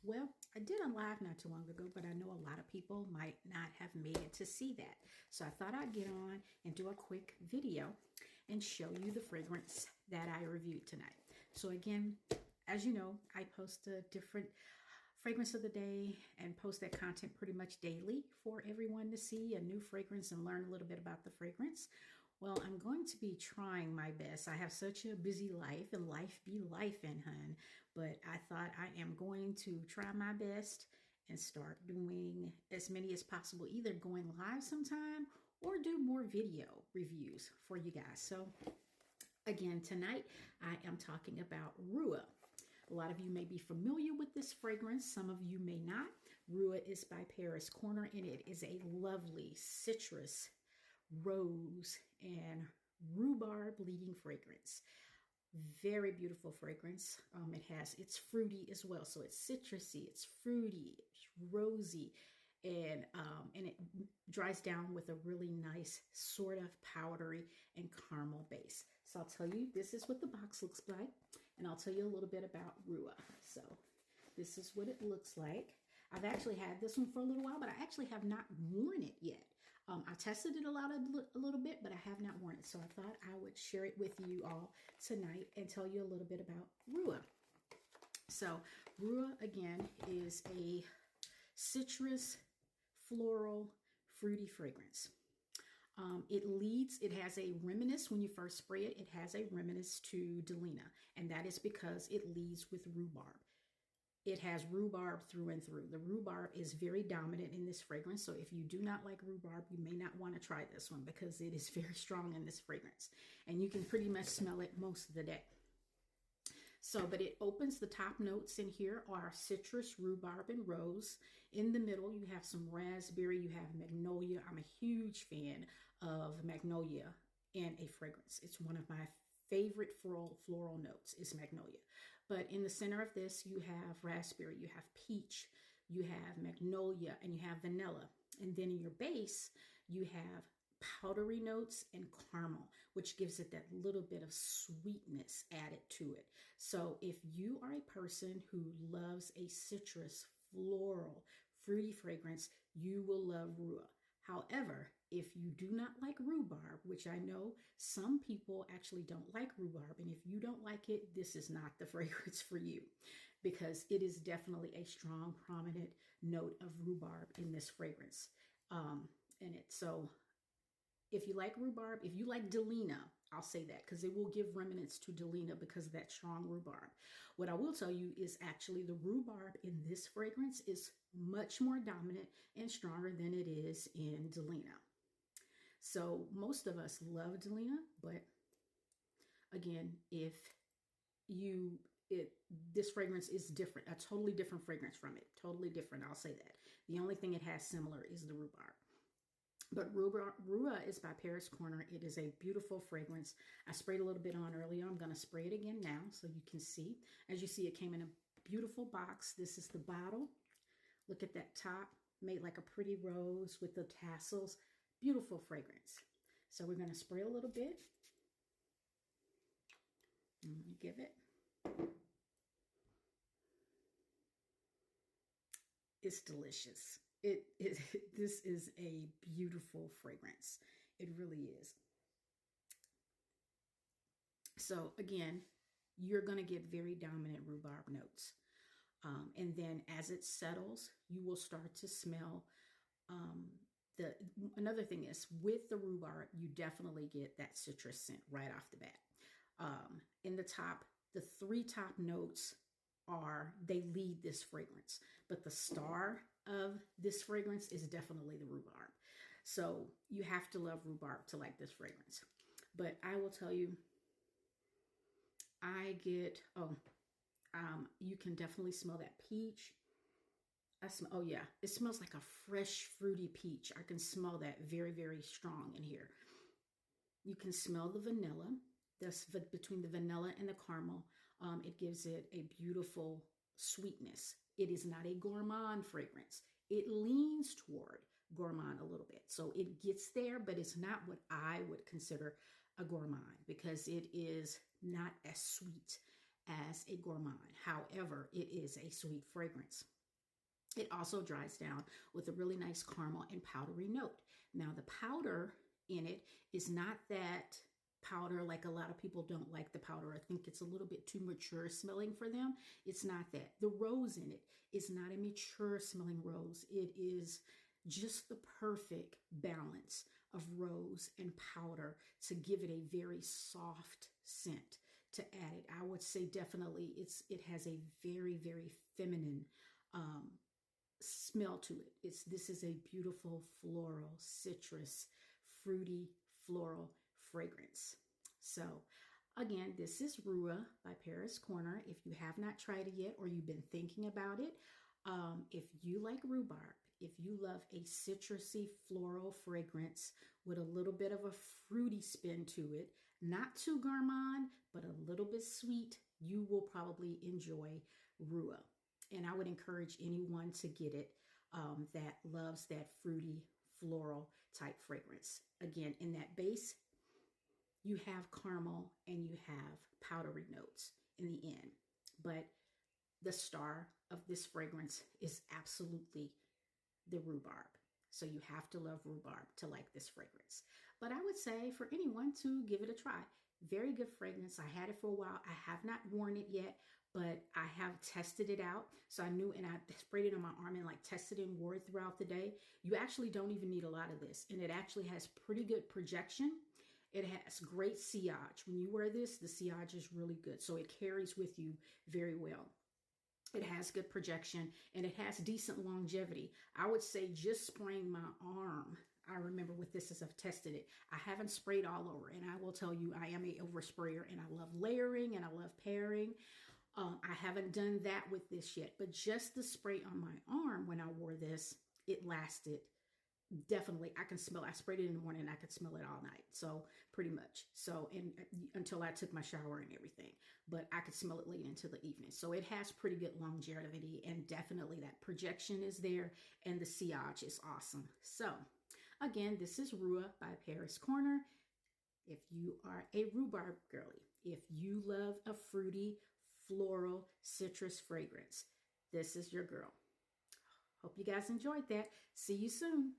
Well, I did a live not too long ago, but I know a lot of people might not have made it to see that. So I thought I'd get on and do a quick video and show you the fragrance that I reviewed tonight. So again, as you know, I post a different fragrance of the day and post that content pretty much daily for everyone to see a new fragrance and learn a little bit about the fragrance. Well, I'm going to be trying my best. I have such a busy life and life be life in, hun. But I thought I am going to try my best and start doing as many as possible, either going live sometime or do more video reviews for you guys. So again, tonight I am talking about Rua. A lot of you may be familiar with this fragrance. Some of you may not. Rua is by Paris Corner, and it is a lovely citrus, rose, and rhubarb leading fragrance. Very beautiful fragrance. It's fruity as well. So it's citrusy, it's fruity, it's rosy, and it dries down with a really nice sort of powdery and caramel base. So I'll tell you, this is what the box looks like, and I'll tell you a little bit about Rua. So this is what it looks like. I've actually had this one for a little while, but I actually have not worn it yet. I tested it a little bit, but I have not worn it. So I thought I would share it with you all tonight and tell you a little bit about Rua. So Rua, again, is a citrus, floral, fruity fragrance. It has a reminiscence when you first spray it. It has a reminiscence to Delina, and that is because it leads with rhubarb. It has rhubarb through and through. The rhubarb is very dominant in this fragrance. So if you do not like rhubarb, you may not want to try this one because it is very strong in this fragrance. And you can pretty much smell it most of the day. So, but it opens, the top notes in here are citrus, rhubarb, and rose. In the middle, you have some raspberry, you have magnolia. I'm a huge fan of magnolia in a fragrance. It's one of my favorite floral notes is magnolia. But in the center of this, you have raspberry, you have peach, you have magnolia, and you have vanilla. And then in your base, you have powdery notes and caramel, which gives it that little bit of sweetness added to it. So if you are a person who loves a citrus, floral, fruity fragrance, you will love Rua. However, if you do not like rhubarb, which I know some people actually don't like rhubarb, and if you don't like it, this is not the fragrance for you, because it is definitely a strong, prominent note of rhubarb in this fragrance. So if you like rhubarb, if you like Delina, I'll say that because it will give remnants to Delina because of that strong rhubarb. What I will tell you is actually the rhubarb in this fragrance is much more dominant and stronger than it is in Delina. So most of us love Delina, but again, this fragrance is different, a totally different fragrance from it. Totally different, I'll say that. The only thing it has similar is the rhubarb. But Rua is by Paris Corner. It is a beautiful fragrance. I sprayed a little bit on earlier. I'm going to spray it again now so you can see. As you see, it came in a beautiful box. This is the bottle. Look at that top, made like a pretty rose with the tassels. Beautiful fragrance. So we're going to spray a little bit. Give it. It's delicious. This is a beautiful fragrance. It really is. So again, you're going to get very dominant rhubarb notes. And then as it settles, you will start to smell. Another thing is with the rhubarb, you definitely get that citrus scent right off the bat. In the top, the three top notes they lead this fragrance, but the star of this fragrance is definitely the rhubarb. So you have to love rhubarb to like this fragrance. But I will tell you, you can definitely smell that peach. Oh yeah, it smells like a fresh fruity peach. I can smell that very, very strong in here. You can smell the vanilla. That's between the vanilla and the caramel. It gives it a beautiful sweetness. It is not a gourmand fragrance. It leans toward gourmand a little bit. So it gets there, but it's not what I would consider a gourmand because it is not as sweet as a gourmand. However, it is a sweet fragrance. It also dries down with a really nice caramel and powdery note. Now, the powder in it is not that powder like a lot of people don't like the powder. I think it's a little bit too mature smelling for them. It's not that. The rose in it is not a mature smelling rose. It is just the perfect balance of rose and powder to give it a very soft scent to add it. I would say definitely it has a very, very feminine smell to it. This is a beautiful floral, citrus, fruity, floral fragrance. So again, this is Rua by Paris Corner. If you have not tried it yet or you've been thinking about it, if you like rhubarb, if you love a citrusy floral fragrance with a little bit of a fruity spin to it, not too gourmand, but a little bit sweet, you will probably enjoy Rua. And I would encourage anyone to get it that loves that fruity floral type fragrance. Again, in that base, you have caramel and you have powdery notes in the end. But the star of this fragrance is absolutely the rhubarb. So you have to love rhubarb to like this fragrance. But I would say for anyone to give it a try. Very good fragrance. I had it for a while. I have not worn it yet, but I have tested it out. So I knew, and I sprayed it on my arm and like tested it and wore it throughout the day. You actually don't even need a lot of this. And it actually has pretty good projection. It has great sillage. When you wear this, the sillage is really good. So it carries with you very well. It has good projection and it has decent longevity. I would say just spraying my arm, I remember with this as I've tested it. I haven't sprayed all over, and I will tell you I am a oversprayer and I love layering and I love pairing. I haven't done that with this yet, but just the spray on my arm when I wore this, it lasted. Definitely, I can smell. I sprayed it in the morning and I could smell it all night. So pretty much. So and until I took my shower and everything, but I could smell it late into the evening. So it has pretty good longevity, and definitely that projection is there, and the sillage is awesome. So again, this is Rua by Paris Corner. If you are a rhubarb girly, if you love a fruity, floral, citrus fragrance, this is your girl. Hope you guys enjoyed that. See you soon.